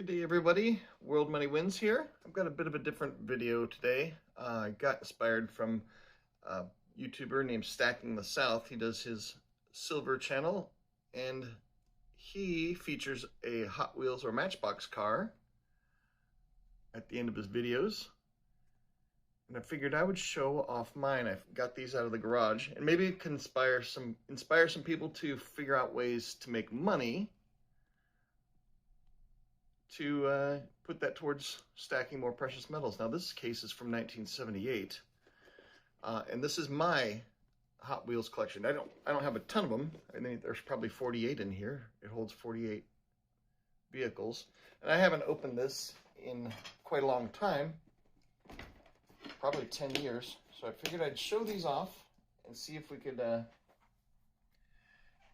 Good day, everybody. World Money Wins here. I've got a bit of a different video today. I got inspired from a YouTuber named Stacking the South. He does his silver channel, and he features a Hot Wheels or Matchbox car at the end of his videos. And I figured I would show off mine. I've got these out of the garage, and maybe it can inspire some people to figure out ways to make money to put that towards stacking more precious metals. Now this case is from 1978, and this is my Hot Wheels collection. I don't have a ton of them. I think there's probably 48 in here. It holds 48 vehicles, and I haven't opened this in quite a long time, probably 10 years. So I figured I'd show these off and see if we could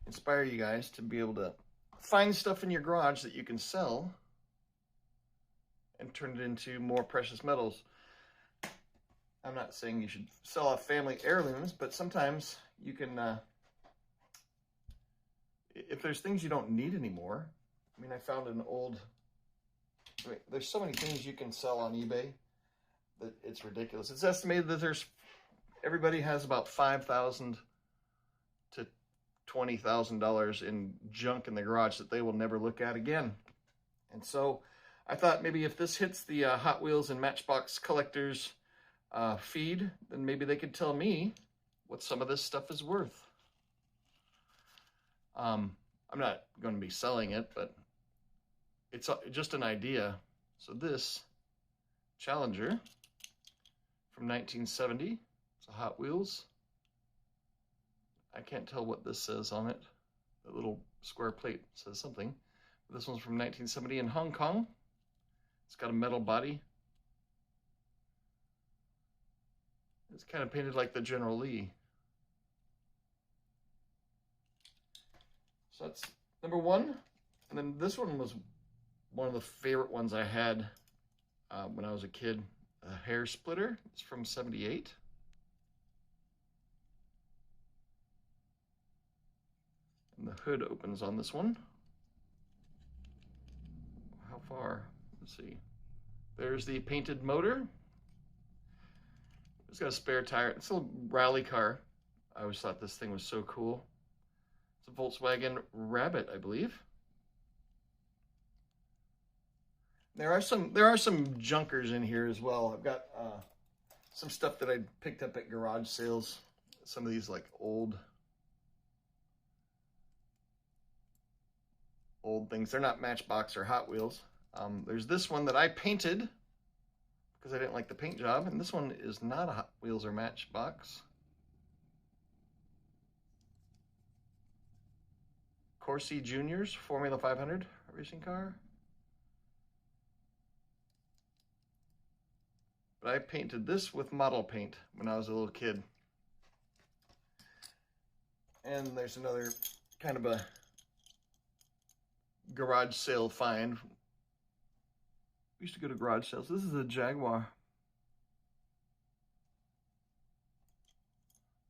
inspire you guys to be able to find stuff in your garage that you can sell and turn it into more precious metals. I'm not saying you should sell off family heirlooms, but sometimes you can, if there's things you don't need anymore. I mean, I found an old, there's so many things you can sell on eBay that it's ridiculous. It's estimated that everybody has about $5,000 to $20,000 in junk in the garage that they will never look at again. And so I thought maybe if this hits the Hot Wheels and Matchbox collectors feed, then maybe they could tell me what some of this stuff is worth. I'm not going to be selling it, but it's just an idea. So this Challenger from 1970, it's a Hot Wheels. I can't tell what this says on it. The little square plate says something. This one's from 1970 in Hong Kong. It's got a metal body. It's kind of painted like the General Lee. So that's number one. And then this one was one of the favorite ones I had when I was a kid. A hair splitter. It's from 78. And the hood opens on this one. How far? Let's see. There's the painted motor. It's got a spare tire. It's a little rally car. I always thought this thing was so cool. It's a Volkswagen Rabbit, I believe. There are some junkers in here as well. I've got some stuff that I picked up at garage sales. Some of these like old things. They're not Matchbox or Hot Wheels. There's this one that I painted because I didn't like the paint job, and this one is not a Hot Wheels or Matchbox. Corsi Juniors Formula 500 racing car. But I painted this with model paint when I was a little kid. And there's another kind of a garage sale find. We used to go to garage sales. This is a Jaguar.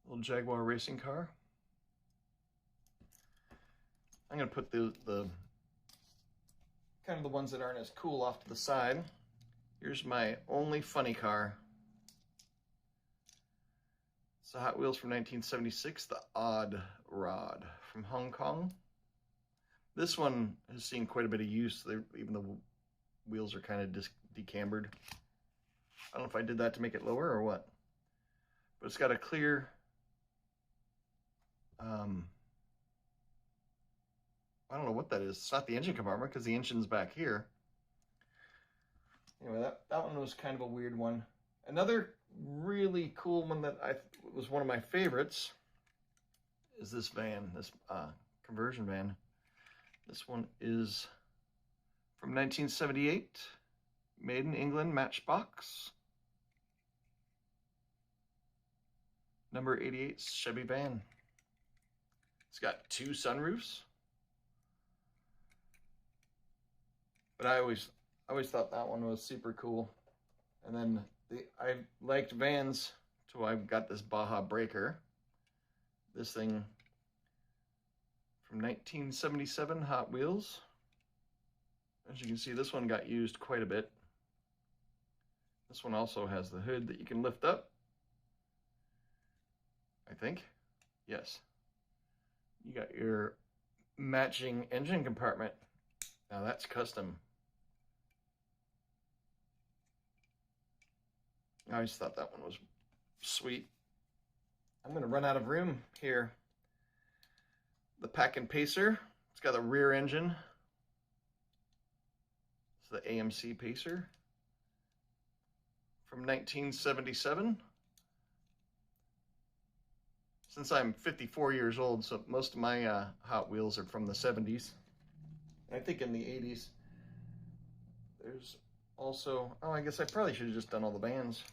Little Jaguar racing car. I'm going to put the kind of the ones that aren't as cool off to the side. Here's my only funny car. It's a Hot Wheels from 1976, the Odd Rod from Hong Kong. This one has seen quite a bit of use. Even the wheels are kind of decambered. I don't know if I did that to make it lower or what. But it's got a clear, I don't know what that is. It's not the engine compartment because the engine's back here. Anyway, that one was kind of a weird one. Another really cool one that was one of my favorites is this van, this conversion van. This one is from 1978, made in England, Matchbox. Number 88 Chevy van. It's got 2 sunroofs. But I always thought that one was super cool. And then I liked vans till I got this Baja Breaker. This thing from 1977 Hot Wheels. As you can see, this one got used quite a bit. This one also has the hood that you can lift up, I think. Yes. You got your matching engine compartment. Now that's custom. I always thought that one was sweet. I'm going to run out of room here. The Pack and Pacer. It's got a rear engine. It's the AMC Pacer from 1977. Since I'm 54 years old, so most of my Hot Wheels are from the 70s. I think in the 80s. There's also, oh, I guess I probably should have just done all the vans.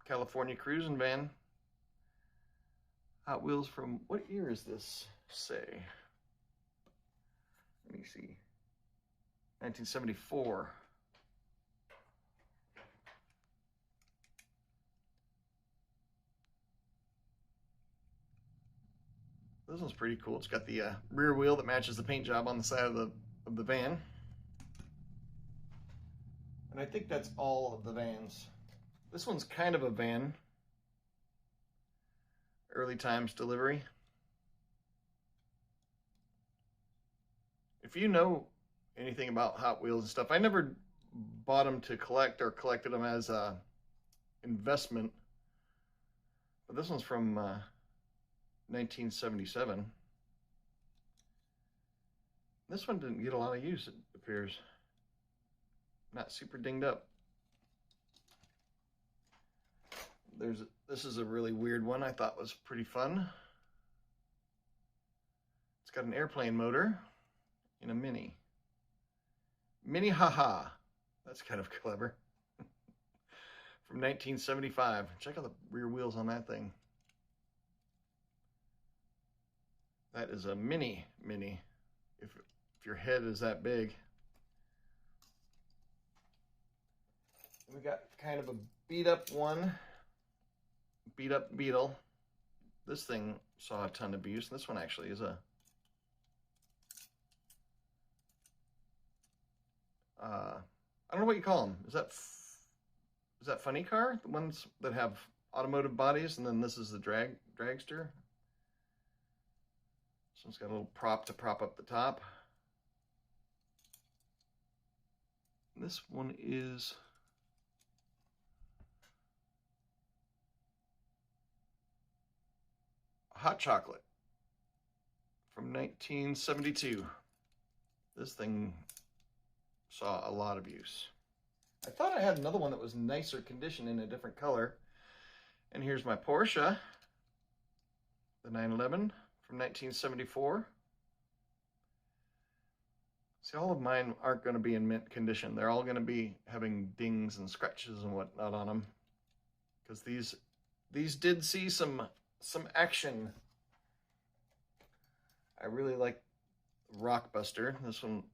California Cruising Van. Hot Wheels from, what year is this, say? Let me see. 1974. This one's pretty cool. It's got the rear wheel that matches the paint job on the side of the van. And I think that's all of the vans. This one's kind of a van. Early times delivery. If you know anything about Hot Wheels and stuff, I never bought them to collect or collected them as a investment. But this one's from 1977. This one didn't get a lot of use, it appears. Not super dinged up. This is a really weird one I thought was pretty fun. It's got an airplane motor in a Mini. Mini haha. That's kind of clever. From 1975. Check out the rear wheels on that thing. That is a mini. If your head is that big. We got kind of a beat up one. Beat up Beetle. This thing saw a ton of abuse. This one actually is a I don't know what you call them. Is that funny car? The ones that have automotive bodies, and then this is the dragster. This one's got a little prop to prop up the top. This one is Hot Chocolate from 1972. This thing saw a lot of use. I thought I had another one that was nicer condition in a different color. And here's my Porsche, the 911 from 1974. See, all of mine aren't going to be in mint condition. They're all going to be having dings and scratches and whatnot on them. Because these did see some action. I really like Rockbuster. This one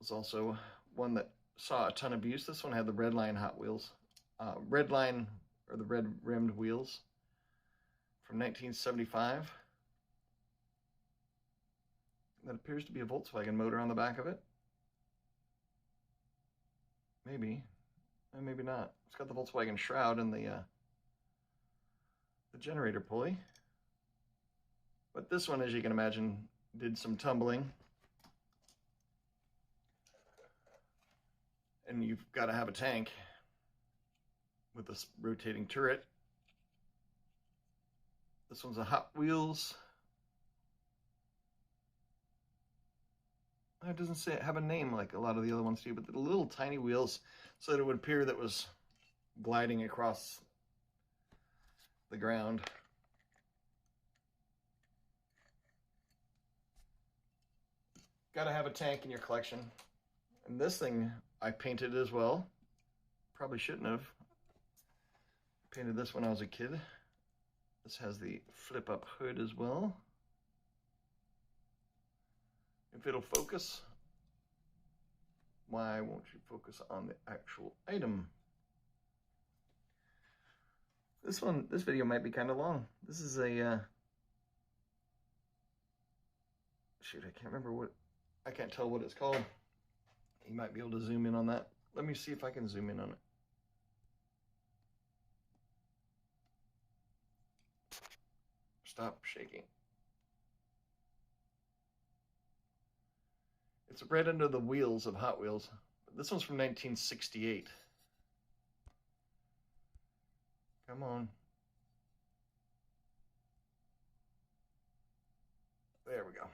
was also one that saw a ton of use. This one had the red line Hot Wheels. Red line, or the red rimmed wheels from 1975. That appears to be a Volkswagen motor on the back of it. Maybe. And maybe not. It's got the Volkswagen shroud and the generator pulley. But this one, as you can imagine, did some tumbling. And you've got to have a tank with this rotating turret. This one's a Hot Wheels. It doesn't say have a name like a lot of the other ones do, but the little tiny wheels so that it would appear that it was gliding across the ground. Got to have a tank in your collection. And this thing I painted as well. Probably shouldn't have. Painted this when I was a kid. This has the flip up hood as well. If it'll focus, why won't you focus on the actual item? This video might be kind of long. This is a, shoot, I can't tell what it's called. You might be able to zoom in on that. Let me see if I can zoom in on it. Stop shaking. It's right under the wheels of Hot Wheels. This one's from 1968. Come on. There we go.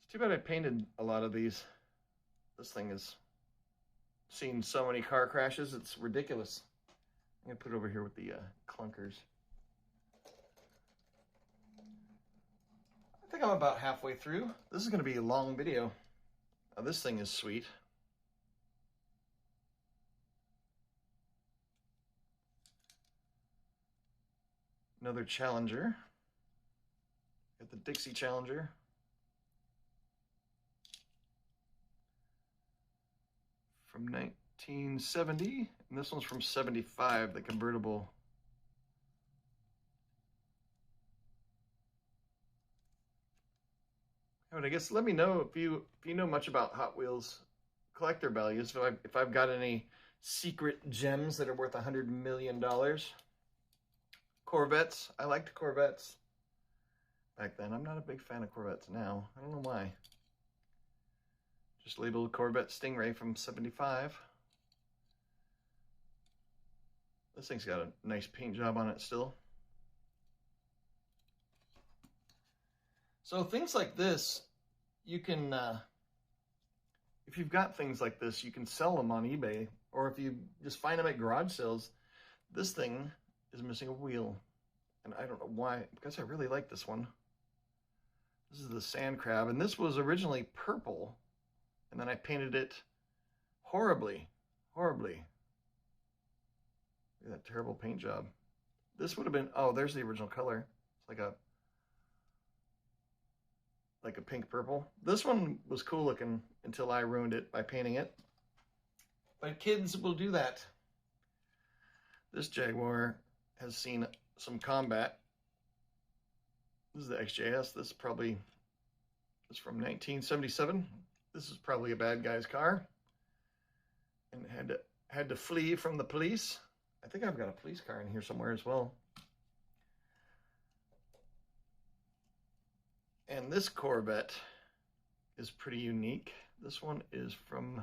It's too bad I painted a lot of these. This thing has seen so many car crashes, it's ridiculous. I'm gonna put it over here with the clunkers. I think I'm about halfway through. This is gonna be a long video. This thing is sweet. Another Challenger. Got the Dixie Challenger. From 1970, and this one's from 75, the convertible. But I guess let me know if you know much about Hot Wheels collector values. If I've got any secret gems that are worth $100 million. Corvettes. I liked Corvettes back then. I'm not a big fan of Corvettes now. I don't know why. Just labeled Corvette Stingray from 75. This thing's got a nice paint job on it still. So things like this, you can, if you've got things like this, you can sell them on eBay, or if you just find them at garage sales. This thing is missing a wheel, and I don't know why, because I really like this one. This is the Sand Crab, and this was originally purple, and then I painted it horribly. Look at that terrible paint job. This would have been, oh, there's the original color. It's like a pink purple. This one was cool looking until I ruined it by painting it. But kids will do that. This Jaguar has seen some combat. This is the XJS. This is from 1977. This is probably a bad guy's car. And had to flee from the police. I think I've got a police car in here somewhere as well. And this Corvette is pretty unique. This one is from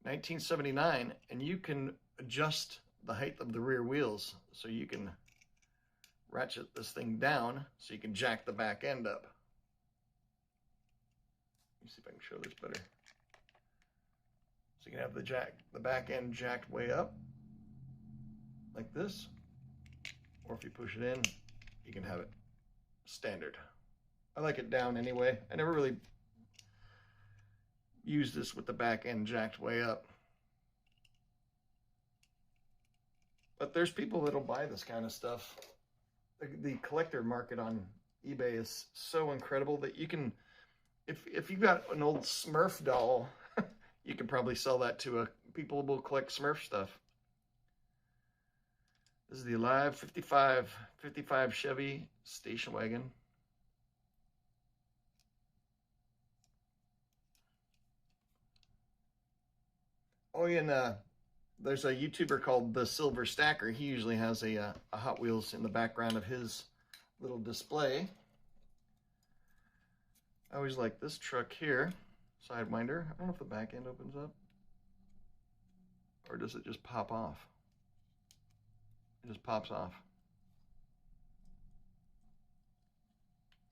1979, and you can adjust the height of the rear wheels, so you can ratchet this thing down so you can jack the back end up. Let me see if I can show this better. So you can have the back end jacked way up like this, or if you push it in, you can have it standard. I like it down anyway. I never really used this with the back end jacked way up. But there's people that'll buy this kind of stuff. The collector market on eBay is so incredible that you can, if you've got an old Smurf doll, you can probably sell that to people who will collect Smurf stuff. This is the Alive 55 Chevy station wagon. Oh, and there's a YouTuber called The Silver Stacker. He usually has a Hot Wheels in the background of his little display. I always like this truck here, Sidewinder. I don't know if the back end opens up, or does it just pop off? It just pops off.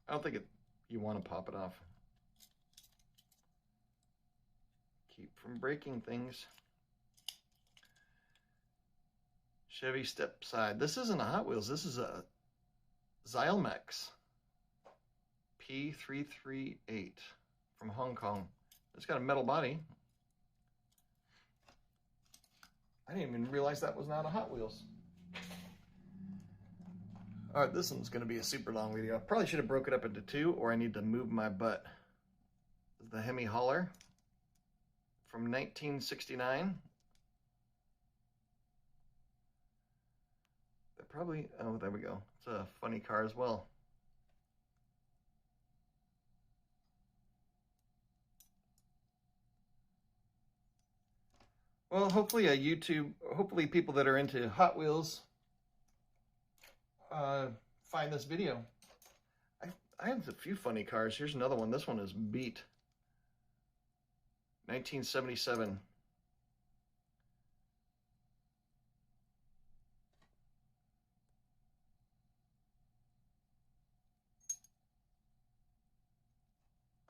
I don't think you want to pop it off. Keep from breaking things. Chevy step side. This isn't a Hot Wheels. This is a Xylmex P338 from Hong Kong. It's got a metal body. I didn't even realize that was not a Hot Wheels. All right, this one's going to be a super long video. I probably should have broke it up into two, or I need to move my butt. This is the Hemi Hauler from 1969. Probably, oh, there we go. It's a funny car as well. Well, hopefully hopefully people that are into Hot Wheels find this video. I have a few funny cars. Here's another one. This one is beat. 1977.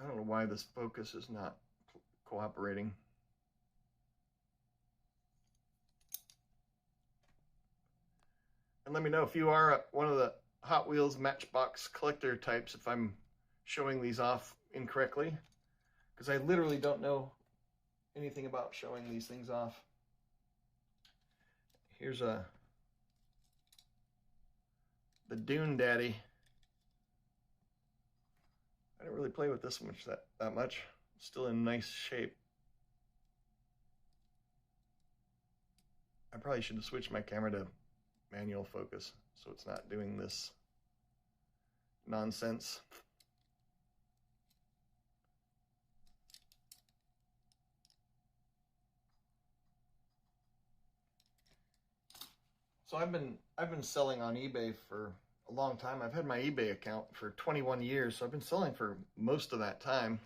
I don't know why this focus is not cooperating. And let me know if you are one of the Hot Wheels Matchbox collector types, if I'm showing these off incorrectly, because I literally don't know anything about showing these things off. Here's the Dune Daddy. I didn't really play with this much that much. Still in nice shape. I probably should have switched my camera to manual focus so it's not doing this nonsense. So I've been selling on eBay for a long time. I've had my eBay account for 21 years, so I've been selling for most of that time.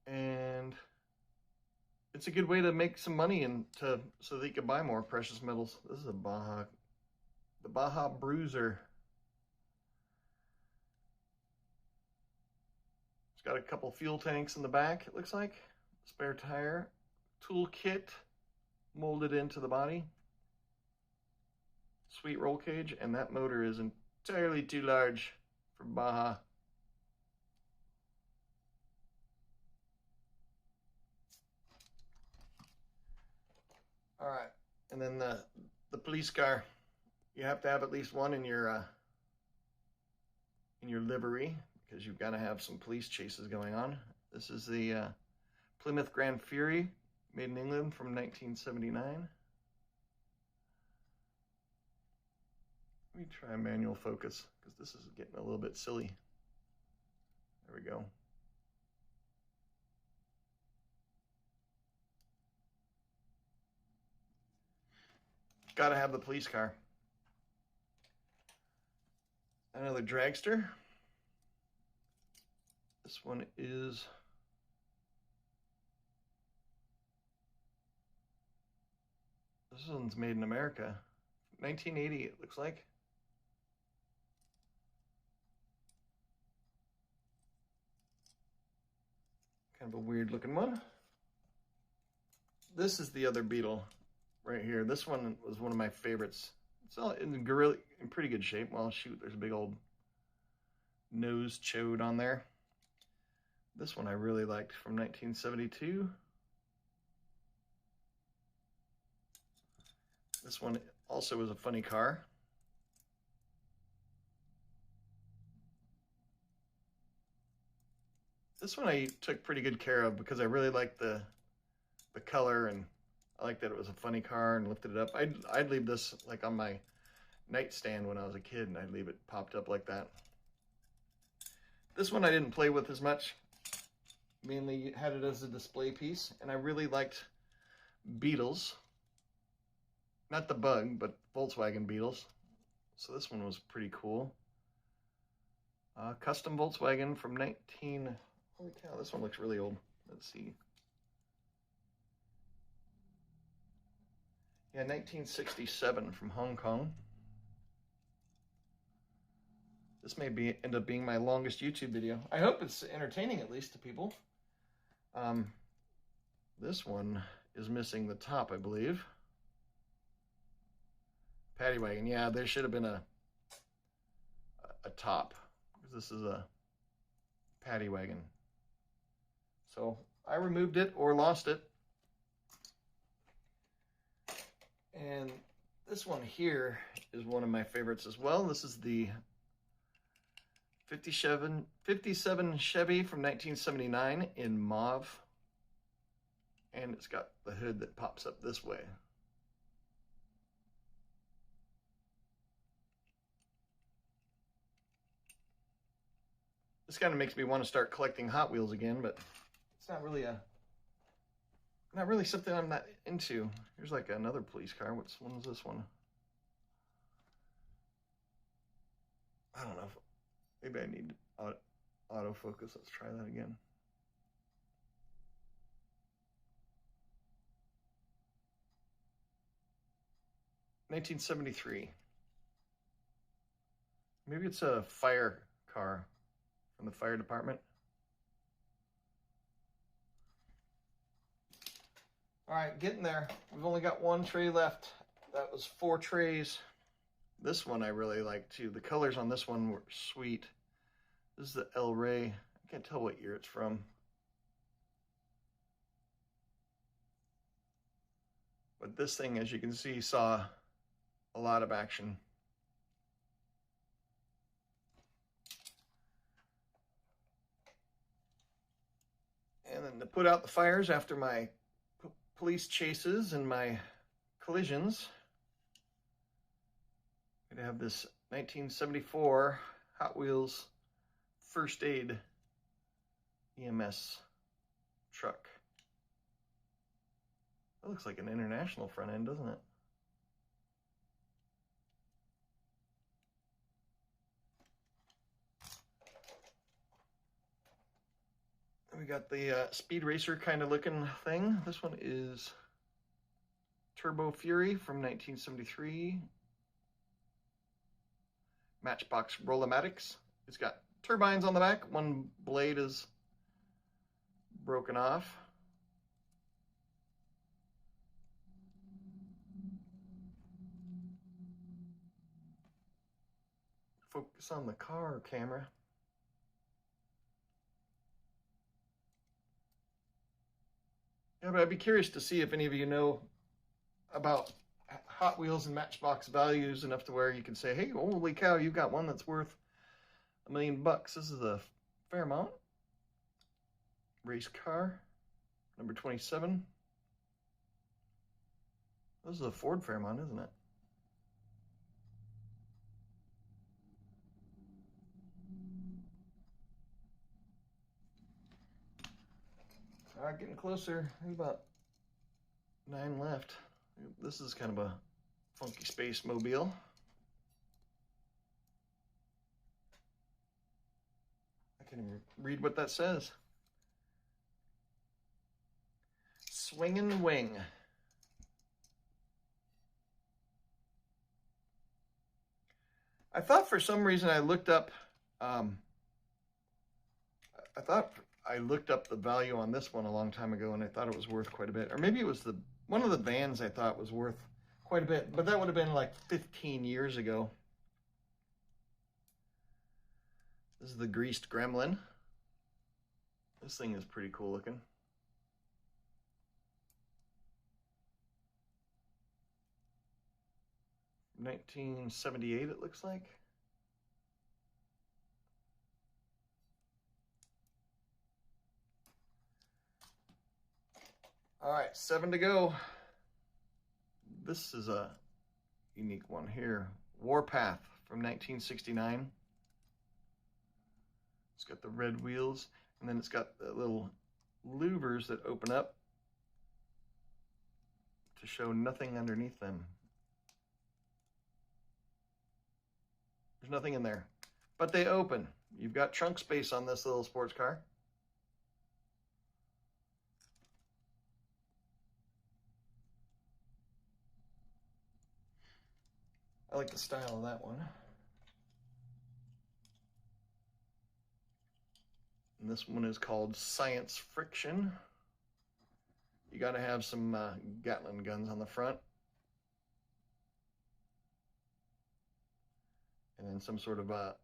And it's a good way to make some money and so that you can buy more precious metals. This is the Baja Bruiser. It's got a couple fuel tanks in the back, it looks like. Spare tire, tool kit molded into the body. Sweet roll cage, and that motor is entirely too large for Baja. All right, and then the police car. You have to have at least one in your livery, because you've got to have some police chases going on. This is the Plymouth Grand Fury, made in England from 1979. Let me try manual focus, because this is getting a little bit silly. There we go. Gotta have the police car. Another dragster. This one is this one's made in America. 1980, it looks like. Kind of a weird looking one. This is the other Beetle right here. This one was one of my favorites. It's all in pretty good shape. Well, shoot, there's a big old nose chode on there. This one I really liked, from 1972. This one also was a funny car. This one I took pretty good care of because I really liked the color, and I liked that it was a funny car and lifted it up. I'd leave this like on my nightstand when I was a kid, and I'd leave it popped up like that. This one I didn't play with as much. Mainly had it as a display piece, and I really liked Beetles. Not the Bug, but Volkswagen Beetles. So this one was pretty cool. Custom Volkswagen from 19... Holy cow, this one looks really old. Let's see. Yeah, 1967 from Hong Kong. This may end up being my longest YouTube video. I hope it's entertaining, at least, to people. This one is missing the top, I believe. Paddy wagon. Yeah, there should have been a top, because this is a paddy wagon. So I removed it or lost it. And this one here is one of my favorites as well. This is the 57 Chevy from 1979 in mauve. And it's got the hood that pops up this way. This kind of makes me want to start collecting Hot Wheels again, but it's not really something I'm not into. Here's like another police car. Which one is this one? I don't know. Maybe I need autofocus. Let's try that again. (1973). Maybe it's a fire car from the fire department. All right, getting there. We've only got one tray left. That was 4 trays. This one I really like too. The colors on this one were sweet. This is the El Rey. I can't tell what year it's from. But this thing, as you can see, saw a lot of action. And then to put out the fires after my police chases and my collisions, I'm going to have this 1974 Hot Wheels First Aid EMS truck. That looks like an international front end, doesn't it? We got the Speed Racer kind of looking thing. This one is Turbo Fury from 1973. Matchbox Rolomatics. It's got turbines on the back. One blade is broken off. Focus on the car camera. Yeah, but I'd be curious to see if any of you know about Hot Wheels and Matchbox values enough to where you can say, hey, holy cow, you've got one that's worth $1 million. This is a Fairmont race car, number 27. This is a Ford Fairmont, isn't it? All right, getting closer. There's about 9 left. This is kind of a funky space mobile. I can't even read what that says. Swingin' Wing. I thought for some reason I looked up the value on this one a long time ago, and I thought it was worth quite a bit. Or maybe it was one of the vans I thought was worth quite a bit, but that would have been like 15 years ago. This is the Greased Gremlin. This thing is pretty cool looking. (1978) it looks like. All right, 7 to go. This is a unique one here. Warpath from 1969. It's got the red wheels, and then it's got the little louvers that open up to show nothing underneath them. There's nothing in there, but they open. You've got trunk space on this little sports car. I like the style of that one. And this one is called Science Friction. You got to have some Gatling guns on the front. And then some sort of a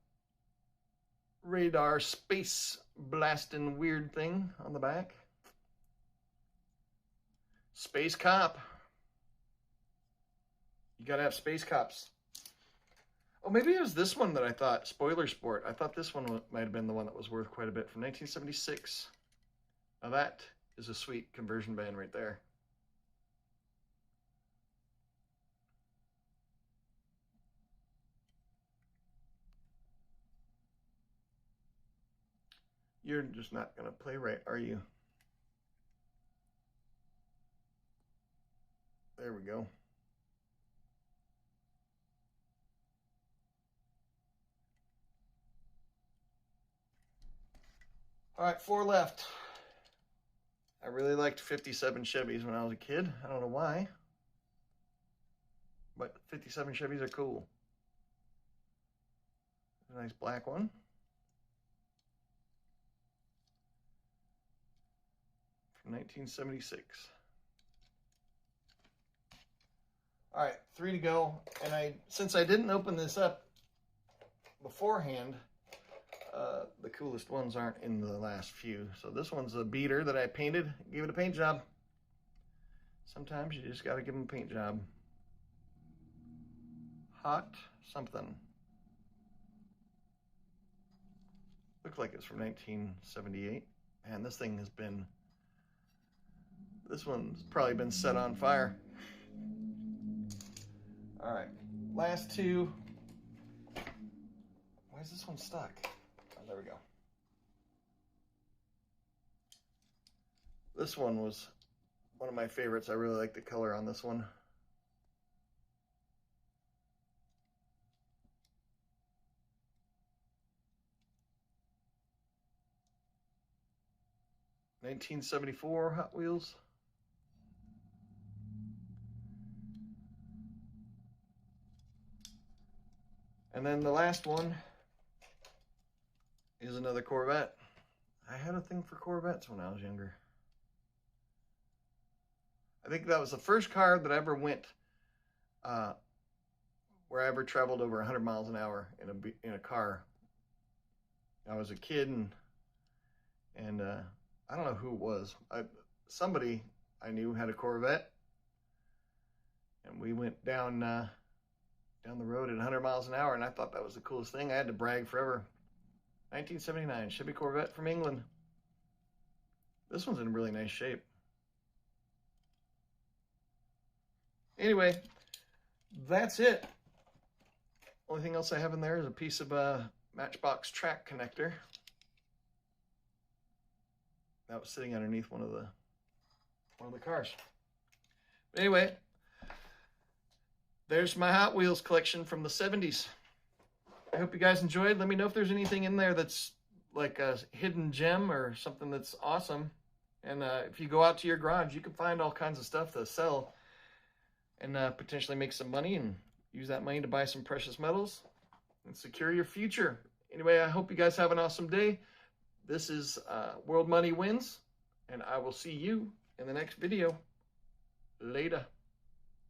radar space blasting weird thing on the back. Space Cop. You got to have Space Cops. Oh, maybe it was this one that I thought, Spoiler Sport. I thought this one might have been the one that was worth quite a bit from 1976. Now that is a sweet conversion van right there. You're just not going to play right, are you? There we go. All right, 4 left. I really liked 57 Chevys when I was a kid. I don't know why, but 57 Chevys are cool. A nice black one. From 1976. All right, 3 to go. And since I didn't open this up beforehand, the coolest ones aren't in the last few. So this one's a beater that I painted, gave it a paint job. Sometimes you just gotta give them a paint job. Hot something. Looks like it's from 1978. Man, this thing has been, this one's probably been set on fire. All right, last 2. Why is this one stuck? Oh, there we go. This one was one of my favorites. I really like the color on this one. '74 Hot Wheels. And then the last one is another Corvette. I had a thing for Corvettes when I was younger. I think that was the first car that I ever went, where I ever traveled over 100 miles an hour in a car. I was a kid, and I don't know who it was. Somebody I knew had a Corvette, and we went down the road at 100 miles an hour, and I thought that was the coolest thing. I had to brag forever. 1979 Chevy Corvette from England. This one's in really nice shape. Anyway, that's it. Only thing else I have in there is a piece of Matchbox track connector that was sitting underneath one of the cars. But anyway, there's my Hot Wheels collection from the 70s. I hope you guys enjoyed. Let me know if there's anything in there that's like a hidden gem or something that's awesome. And if you go out to your garage, you can find all kinds of stuff to sell and potentially make some money and use that money to buy some precious metals and secure your future. Anyway, I hope you guys have an awesome day. This is World Money Wins, and I will see you in the next video. Later.